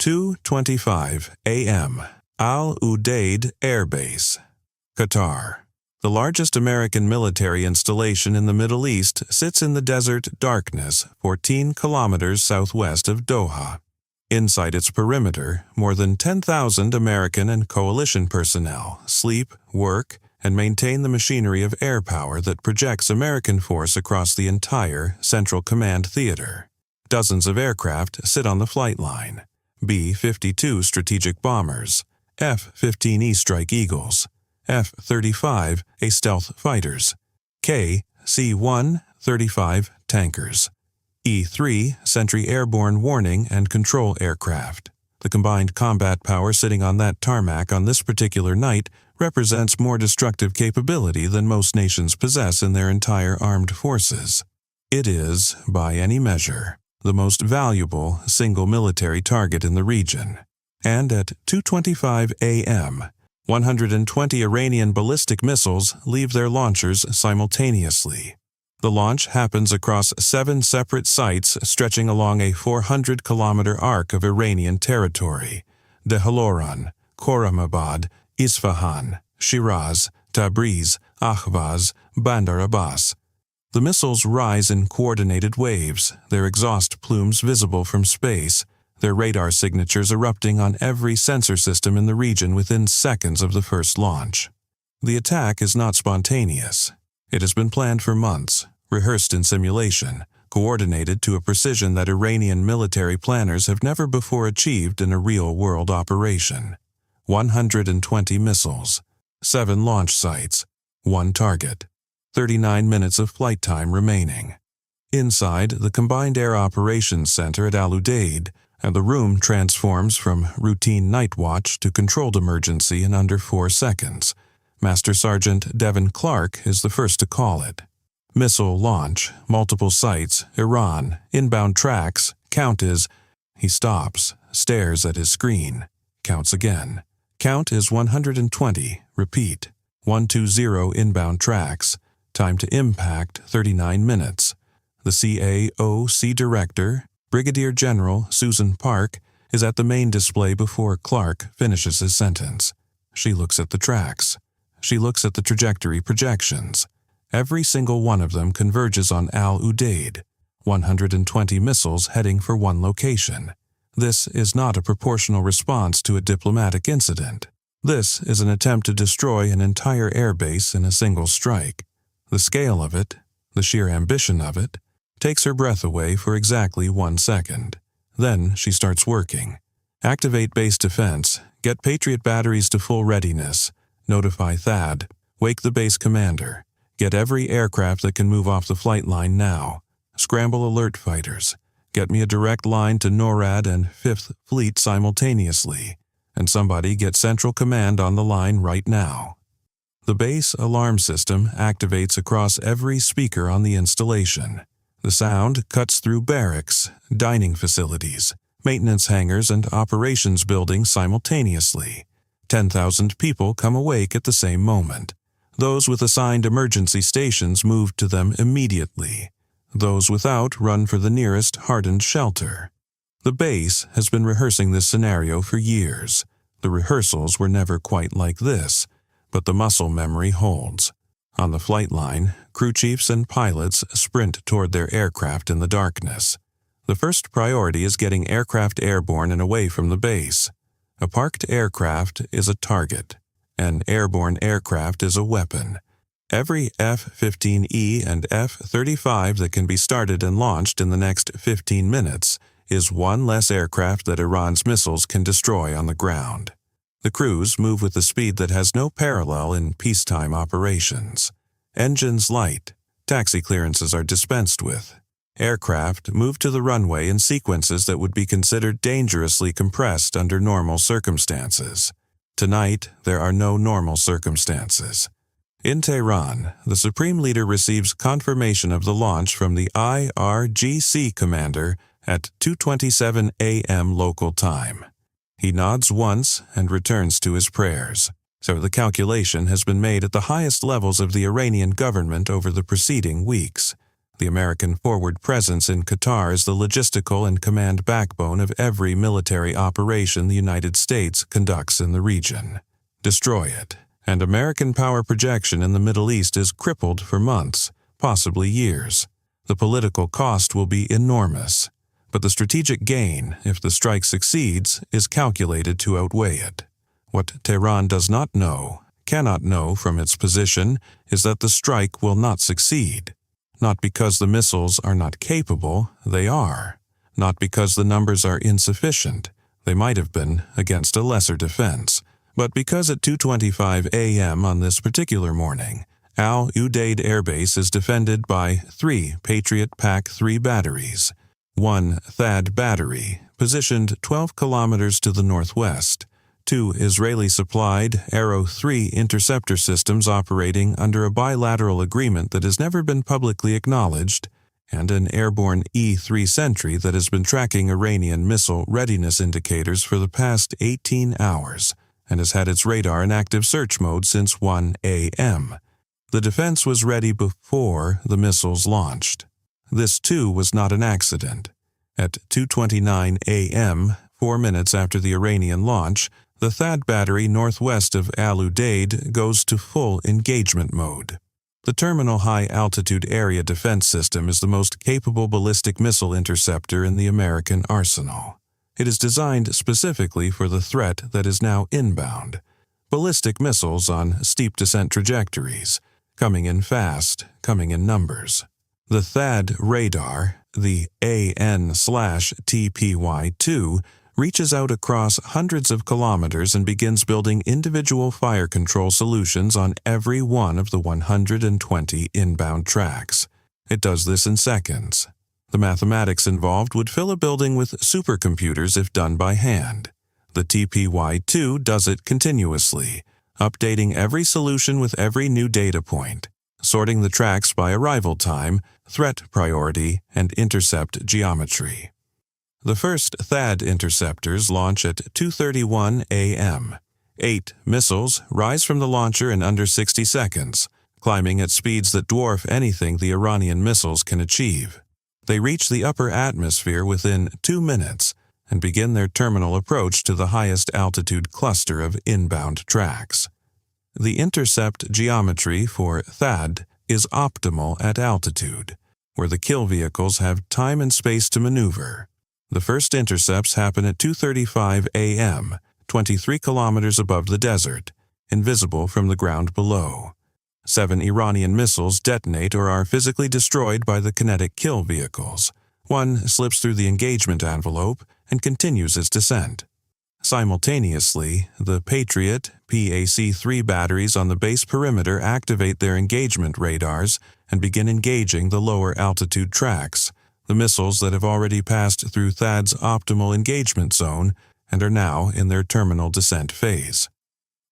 2:25 a.m. Al Udeid Air Base, Qatar. The largest American military installation in the Middle East sits in the desert darkness 14 kilometers southwest of Doha. Inside its perimeter, more than 10,000 American and coalition personnel sleep, work, and maintain the machinery of air power that projects American force across the entire Central Command theater. Dozens of aircraft sit on the flight line: B-52 strategic bombers, F-15E Strike Eagles, F-35A stealth fighters, KC-135 tankers, E-3 Sentry airborne warning and control aircraft. The combined combat power sitting on that tarmac on this particular night represents more destructive capability than most nations possess in their entire armed forces. It is, by any measure, the most valuable single military target in the region. And at 2:25 a.m., 120 Iranian ballistic missiles leave their launchers simultaneously. The launch happens across 7 separate sites stretching along a 400-kilometer arc of Iranian territory: Dehaloran, Khorramabad, Isfahan, Shiraz, Tabriz, Ahvaz, Bandar Abbas. The missiles rise in coordinated waves, their exhaust plumes visible from space, their radar signatures erupting on every sensor system in the region within seconds of the first launch. The attack is not spontaneous. It has been planned for months, rehearsed in simulation, coordinated to a precision that Iranian military planners have never before achieved in a real-world operation. 120 missiles, 7 launch sites, 1 target, 39 minutes of flight time remaining. Inside the Combined Air Operations Center at Al Udeid, and the room transforms from routine night watch to controlled emergency in under 4 seconds. Master Sergeant Devin Clark is the first to call it. Missile launch, multiple sites, Iran, inbound tracks, count is... He stops, stares at his screen, counts again. Count is 120, repeat. 120 inbound tracks, time to impact 39 minutes. The CAOC Director, Brigadier General Susan Park, is at the main display before Clark finishes his sentence. She looks at the tracks. She looks at the trajectory projections. Every single one of them converges on Al Udeid, 120 missiles heading for one location. This is not a proportional response to a diplomatic incident. This is an attempt to destroy an entire airbase in a single strike. The scale of it, the sheer ambition of it, takes her breath away for exactly 1 second. Then she starts working. Activate base defense, get Patriot batteries to full readiness, notify THAAD, wake the base commander, get every aircraft that can move off the flight line now, scramble alert fighters, get me a direct line to NORAD and 5th Fleet simultaneously, and somebody get Central Command on the line right now. The base alarm system activates across every speaker on the installation. The sound cuts through barracks, dining facilities, maintenance hangars, and operations buildings simultaneously. 10,000 people come awake at the same moment. Those with assigned emergency stations move to them immediately. Those without run for the nearest hardened shelter. The base has been rehearsing this scenario for years. The rehearsals were never quite like this, but the muscle memory holds. On the flight line, crew chiefs and pilots sprint toward their aircraft in the darkness. The first priority is getting aircraft airborne and away from the base. A parked aircraft is a target. An airborne aircraft is a weapon. Every F-15E and F-35 that can be started and launched in the next 15 minutes is one less aircraft that Iran's missiles can destroy on the ground. The crews move with a speed that has no parallel in peacetime operations. Engines light. Taxi clearances are dispensed with. Aircraft move to the runway in sequences that would be considered dangerously compressed under normal circumstances. Tonight, there are no normal circumstances. In Tehran, the Supreme Leader receives confirmation of the launch from the IRGC commander at 2:27 a.m. local time. He nods once and returns to his prayers. So the calculation has been made at the highest levels of the Iranian government over the preceding weeks. The American forward presence in Qatar is the logistical and command backbone of every military operation the United States conducts in the region. Destroy it, and American power projection in the Middle East is crippled for months, possibly years. The political cost will be enormous, but the strategic gain, if the strike succeeds, is calculated to outweigh it. What Tehran does not know, cannot know from its position, is that the strike will not succeed. Not because the missiles are not capable, they are. Not because the numbers are insufficient, they might have been against a lesser defense, but because at 2:25 a.m. on this particular morning, Al Udeid Air Base is defended by 3 Patriot PAC-3 batteries, 1 THAAD battery, positioned 12 kilometers to the northwest, 2 Israeli-supplied Arrow-3 interceptor systems operating under a bilateral agreement that has never been publicly acknowledged, and an airborne E-3 sentry that has been tracking Iranian missile readiness indicators for the past 18 hours and has had its radar in active search mode since 1 a.m. The defense was ready before the missiles launched. This, too, was not an accident. At 2:29 a.m., 4 minutes after the Iranian launch, the THAAD battery northwest of Al Udeid goes to full engagement mode. The Terminal High Altitude Area Defense System is the most capable ballistic missile interceptor in the American arsenal. It is designed specifically for the threat that is now inbound. Ballistic missiles on steep descent trajectories, coming in fast, coming in numbers. The THAAD radar, the AN/TPY-2, reaches out across hundreds of kilometers and begins building individual fire control solutions on every one of the 120 inbound tracks. It does this in seconds. The mathematics involved would fill a building with supercomputers if done by hand. The TPY-2 does it continuously, updating every solution with every new data point, sorting the tracks by arrival time, threat priority, and intercept geometry. The first THAAD interceptors launch at 2:31 a.m. 8 missiles rise from the launcher in under 60 seconds, climbing at speeds that dwarf anything the Iranian missiles can achieve. They reach the upper atmosphere within 2 minutes and begin their terminal approach to the highest altitude cluster of inbound tracks. The intercept geometry for THAAD is optimal at altitude, where the kill vehicles have time and space to maneuver. The first intercepts happen at 2:35 a.m., 23 kilometers above the desert, invisible from the ground below. 7 Iranian missiles detonate or are physically destroyed by the kinetic kill vehicles. 1 slips through the engagement envelope and continues its descent. Simultaneously, the Patriot PAC-3 batteries on the base perimeter activate their engagement radars and begin engaging the lower altitude tracks, the missiles that have already passed through THAAD's optimal engagement zone and are now in their terminal descent phase.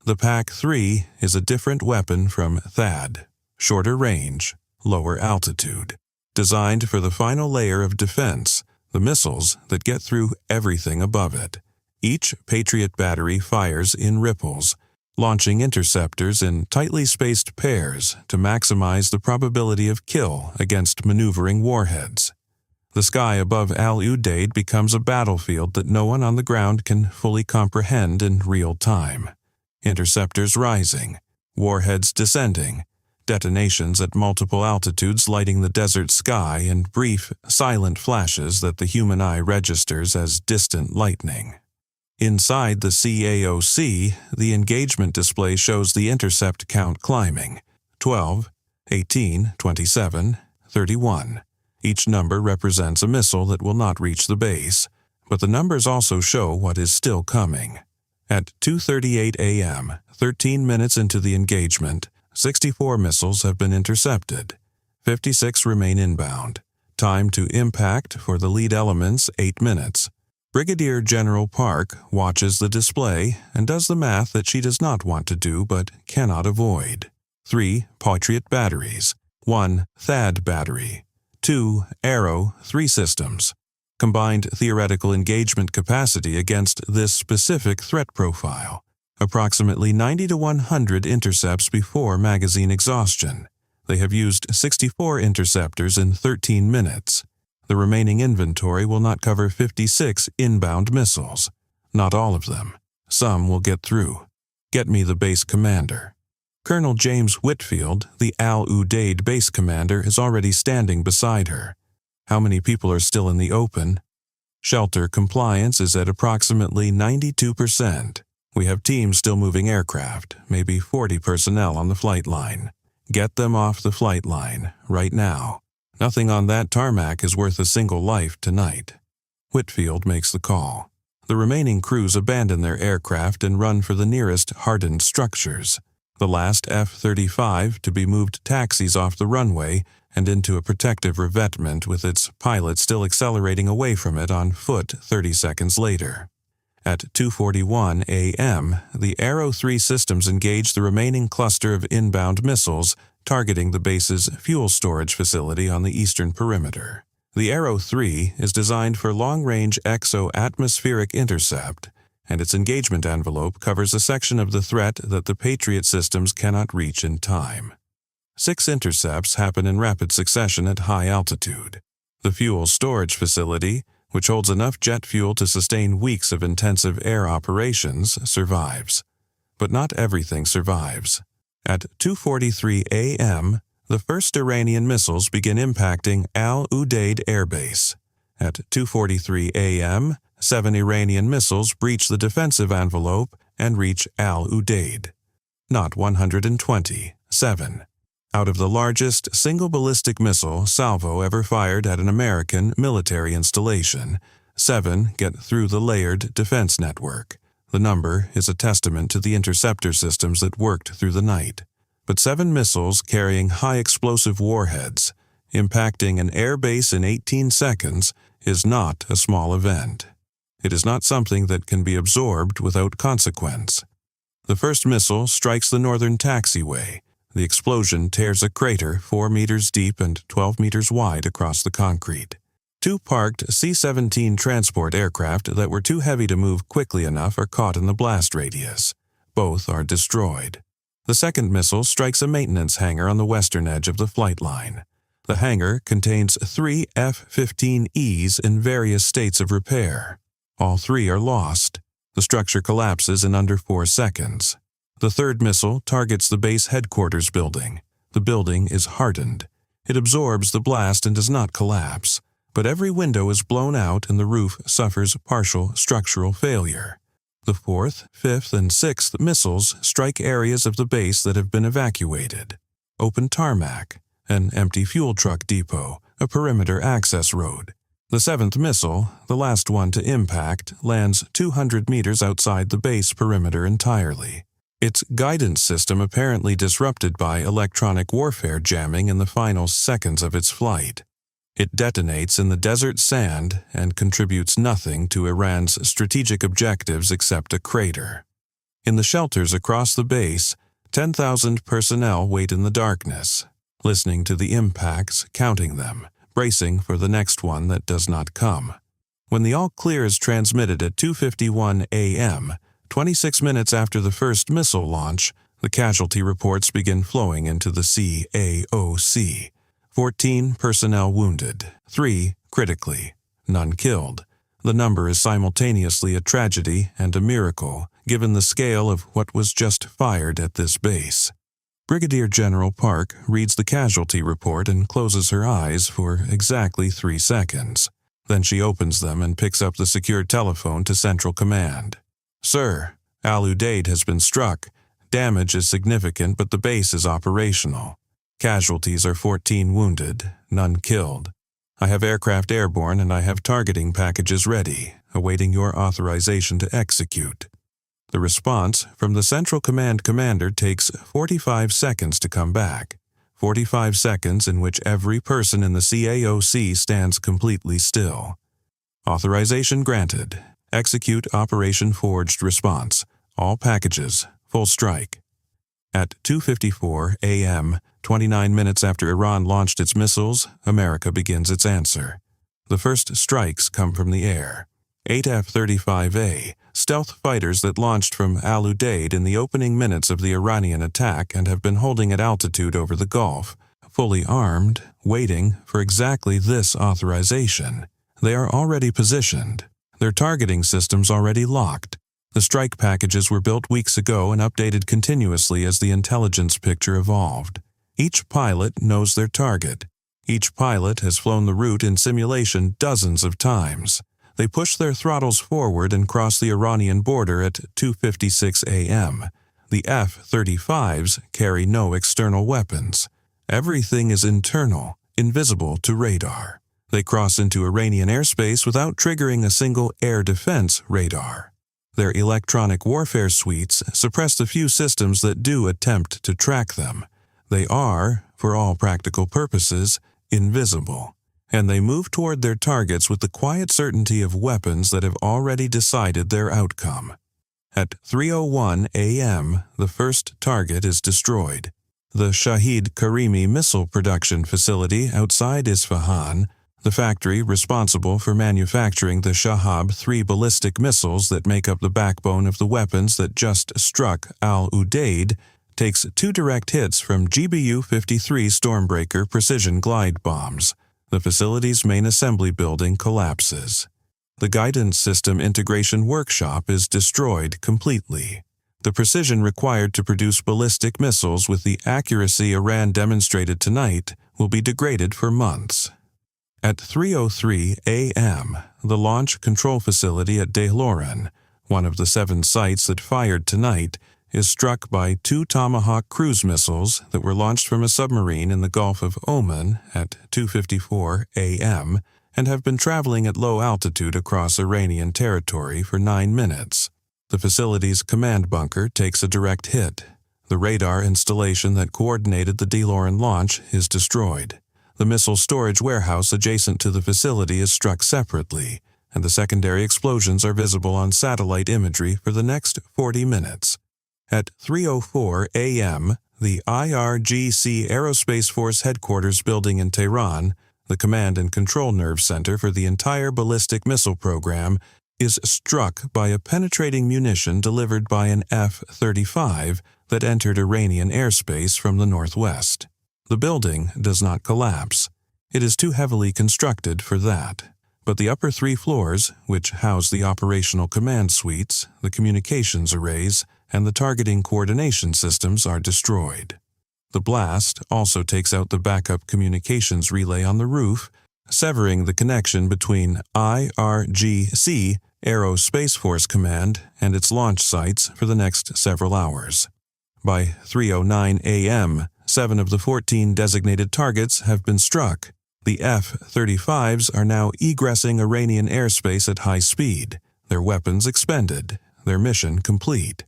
The PAC-3 is a different weapon from THAAD, shorter range, lower altitude, designed for the final layer of defense, the missiles that get through everything above it. Each Patriot battery fires in ripples, launching interceptors in tightly spaced pairs to maximize the probability of kill against maneuvering warheads. The sky above Al Udeid becomes a battlefield that no one on the ground can fully comprehend in real time. Interceptors rising, warheads descending, detonations at multiple altitudes lighting the desert sky in brief, silent flashes that the human eye registers as distant lightning. Inside the CAOC, the engagement display shows the intercept count climbing: 12, 18, 27, 31. Each number represents a missile that will not reach the base, but the numbers also show what is still coming. At 2:38 a.m., 13 minutes into the engagement, 64 missiles have been intercepted. 56 remain inbound. Time to impact for the lead elements 8 minutes. Brigadier General Park watches the display and does the math that she does not want to do but cannot avoid. 3 Patriot batteries, 1 THAAD battery, 2 Arrow-3 systems. Combined theoretical engagement capacity against this specific threat profile. Approximately 90 to 100 intercepts before magazine exhaustion. They have used 64 interceptors in 13 minutes. The remaining inventory will not cover 56 inbound missiles. Not all of them. Some will get through. Get me the base commander. Colonel James Whitfield, the Al Udeid base commander, is already standing beside her. How many people are still in the open? Shelter compliance is at approximately 92%. We have teams still moving aircraft, maybe 40 personnel on the flight line. Get them off the flight line, right now. Nothing on that tarmac is worth a single life tonight. Whitfield makes the call. The remaining crews abandon their aircraft and run for the nearest hardened structures. The last F-35 to be moved taxis off the runway and into a protective revetment with its pilot still accelerating away from it on foot 30 seconds later. At 2:41 a.m., the Arrow 3 systems engage the remaining cluster of inbound missiles targeting the base's fuel storage facility on the eastern perimeter. The Arrow 3 is designed for long-range exo-atmospheric intercept, and its engagement envelope covers a section of the threat that the Patriot systems cannot reach in time. 6 intercepts happen in rapid succession at high altitude. The fuel storage facility, which holds enough jet fuel to sustain weeks of intensive air operations, survives. But not everything survives. At 2:43 a.m., the first Iranian missiles begin impacting Al Udeid Air Base. At 2:43 a.m., 7 Iranian missiles breach the defensive envelope and reach Al Udeid. Not 120, 7. Out of the largest single ballistic missile salvo ever fired at an American military installation, 7 get through the layered defense network. The number is a testament to the interceptor systems that worked through the night. But 7 missiles carrying high explosive warheads, impacting an air base in 18 seconds, is not a small event. It is not something that can be absorbed without consequence. The first missile strikes the northern taxiway. The explosion tears a crater 4 meters deep and 12 meters wide across the concrete. 2 parked C-17 transport aircraft that were too heavy to move quickly enough are caught in the blast radius. Both are destroyed. The second missile strikes a maintenance hangar on the western edge of the flight line. The hangar contains 3 F-15Es in various states of repair. All 3 are lost. The structure collapses in under 4 seconds. The third missile targets the base headquarters building. The building is hardened. It absorbs the blast and does not collapse, but every window is blown out and the roof suffers partial structural failure. The 4th, 5th, and 6th missiles strike areas of the base that have been evacuated. Open tarmac, an empty fuel truck depot, a perimeter access road. The 7th missile, the last one to impact, lands 200 meters outside the base perimeter entirely. Its guidance system apparently disrupted by electronic warfare jamming in the final seconds of its flight. It detonates in the desert sand and contributes nothing to Iran's strategic objectives except a crater. In the shelters across the base, 10,000 personnel wait in the darkness, listening to the impacts, counting them, bracing for the next one that does not come. When the all-clear is transmitted at 2:51 a.m., 26 minutes after the first missile launch, the casualty reports begin flowing into the CAOC. 14 personnel wounded, 3 critically, none killed. The number is simultaneously a tragedy and a miracle, given the scale of what was just fired at this base. Brigadier General Park reads the casualty report and closes her eyes for exactly 3 seconds. Then she opens them and picks up the secure telephone to Central Command. Sir, Al Udeid has been struck. Damage is significant, but the base is operational. Casualties are 14 wounded, none killed. I have aircraft airborne and I have targeting packages ready, awaiting your authorization to execute. The response from the Central Command commander takes 45 seconds to come back. 45 seconds in which every person in the CAOC stands completely still. Authorization granted. Execute Operation Forged Response. All packages. Full strike. At 2:54 a.m., 29 minutes after Iran launched its missiles, America begins its answer. The first strikes come from the air. 8 F-35A, stealth fighters that launched from Al Udeid in the opening minutes of the Iranian attack and have been holding at altitude over the Gulf, fully armed, waiting for exactly this authorization. They are already positioned, their targeting systems already locked. The strike packages were built weeks ago and updated continuously as the intelligence picture evolved. Each pilot knows their target. Each pilot has flown the route in simulation dozens of times. They push their throttles forward and cross the Iranian border at 2:56 a.m. The F-35s carry no external weapons. Everything is internal, invisible to radar. They cross into Iranian airspace without triggering a single air defense radar. Their electronic warfare suites suppress the few systems that do attempt to track them. They are, for all practical purposes, invisible, and they move toward their targets with the quiet certainty of weapons that have already decided their outcome. At 3:01 a.m., the first target is destroyed. The Shahid Karimi missile production facility outside Isfahan, the factory responsible for manufacturing the Shahab-3 ballistic missiles that make up the backbone of the weapons that just struck Al-Udeid, takes 2 direct hits from GBU-53 Stormbreaker precision glide bombs. The facility's main assembly building collapses. The guidance system integration workshop is destroyed completely. The precision required to produce ballistic missiles with the accuracy Iran demonstrated tonight will be degraded for months. At 3:03 a.m., the launch control facility at Dehloran, one of the 7 sites that fired tonight, is struck by 2 Tomahawk cruise missiles that were launched from a submarine in the Gulf of Oman at 2:54 a.m. and have been traveling at low altitude across Iranian territory for 9 minutes. The facility's command bunker takes a direct hit. The radar installation that coordinated the Dehloran launch is destroyed. The missile storage warehouse adjacent to the facility is struck separately, and the secondary explosions are visible on satellite imagery for the next 40 minutes. At 3:04 a.m., the IRGC Aerospace Force Headquarters building in Tehran, the command and control nerve center for the entire ballistic missile program, is struck by a penetrating munition delivered by an F-35 that entered Iranian airspace from the northwest. The building does not collapse. It is too heavily constructed for that. But the upper 3 floors, which house the operational command suites, the communications arrays, and the targeting coordination systems, are destroyed. The blast also takes out the backup communications relay on the roof, severing the connection between IRGC Aerospace Force Command and its launch sites for the next several hours. By 3:09 a.m., 7 of the 14 designated targets have been struck. The F-35s are now egressing Iranian airspace at high speed, their weapons expended, their mission complete.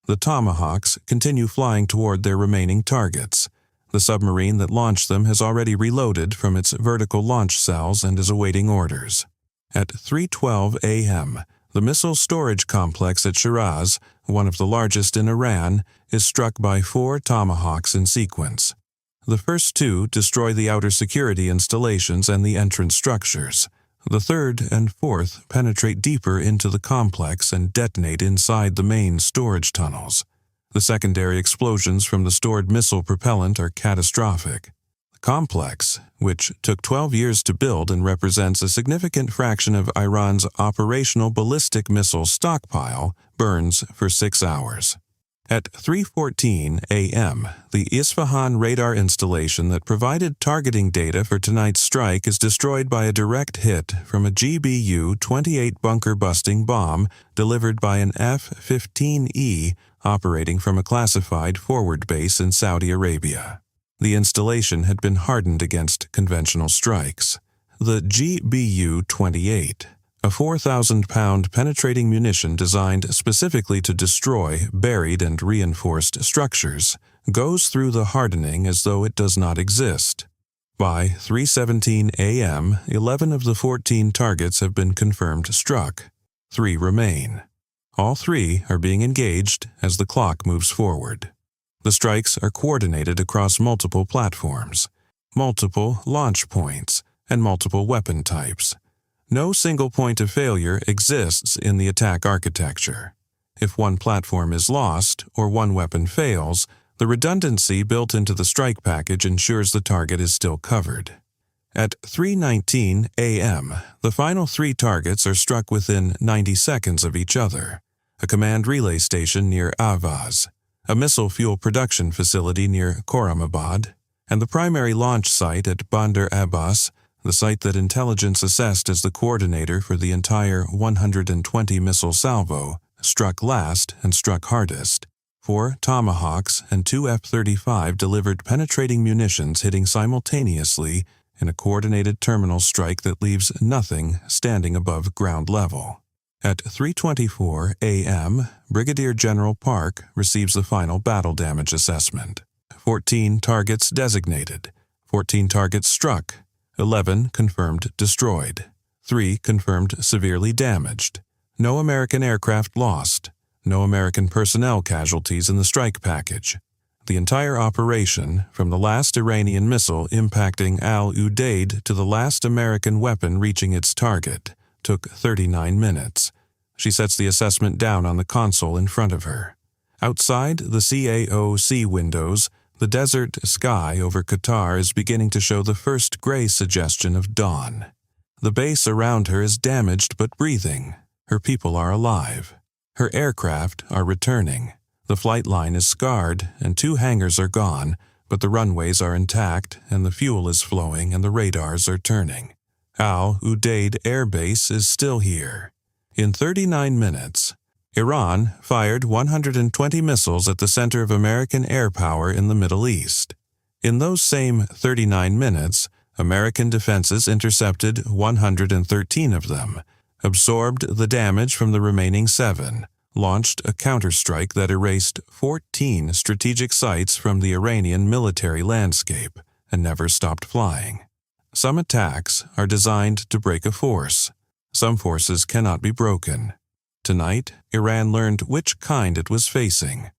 The Tomahawks continue flying toward their remaining targets. The submarine that launched them has already reloaded from its vertical launch cells and is awaiting orders. At 3:12 a.m., the missile storage complex at Shiraz, one of the largest in Iran, is struck by 4 Tomahawks in sequence. The first 2 destroy the outer security installations and the entrance structures. The third and fourth penetrate deeper into the complex and detonate inside the main storage tunnels. The secondary explosions from the stored missile propellant are catastrophic. The complex, which took 12 years to build and represents a significant fraction of Iran's operational ballistic missile stockpile, burns for 6 hours. At 3:14 a.m., the Isfahan radar installation that provided targeting data for tonight's strike is destroyed by a direct hit from a GBU-28 bunker-busting bomb delivered by an F-15E operating from a classified forward base in Saudi Arabia. The installation had been hardened against conventional strikes. The GBU-28, a 4,000-pound penetrating munition designed specifically to destroy buried and reinforced structures, goes through the hardening as though it does not exist. By 3:17 a.m., 11 of the 14 targets have been confirmed struck. 3 remain. All 3 are being engaged as the clock moves forward. The strikes are coordinated across multiple platforms, multiple launch points, and multiple weapon types. No single point of failure exists in the attack architecture. If one platform is lost or one weapon fails, The redundancy built into the strike package ensures the target is still covered. At 3:19 a.m., the final 3 targets are struck within 90 seconds of each other: a command relay station near Avaz, a missile fuel production facility near Khoramabad, and the primary launch site at Bandar Abbas, the site that intelligence assessed as the coordinator for the entire 120 missile salvo, struck last and struck hardest. 4 Tomahawks and 2 F-35 delivered penetrating munitions hitting simultaneously in a coordinated terminal strike that leaves nothing standing above ground level. At 3:24 a.m., Brigadier General Park receives the final battle damage assessment. 14 targets designated, 14 targets struck, 11 confirmed destroyed, 3 confirmed severely damaged, no American aircraft lost, no American personnel casualties in the strike package. The entire operation, from the last Iranian missile impacting Al-Udeid to the last American weapon reaching its target, took 39 minutes. She sets the assessment down on the console in front of her. Outside the CAOC windows, the desert sky over Qatar is beginning to show the first gray suggestion of dawn. The base around her is damaged but breathing. Her people are alive. Her aircraft are returning. The flight line is scarred and 2 hangars are gone, but the runways are intact and the fuel is flowing and the radars are turning. Al-Udeid Air Base is still here. In 39 minutes, Iran fired 120 missiles at the center of American air power in the Middle East. In those same 39 minutes, American defenses intercepted 113 of them, absorbed the damage from the remaining 7, launched a counterstrike that erased 14 strategic sites from the Iranian military landscape, and never stopped flying. Some attacks are designed to break a force. Some forces cannot be broken. Tonight, Iran learned which kind it was facing.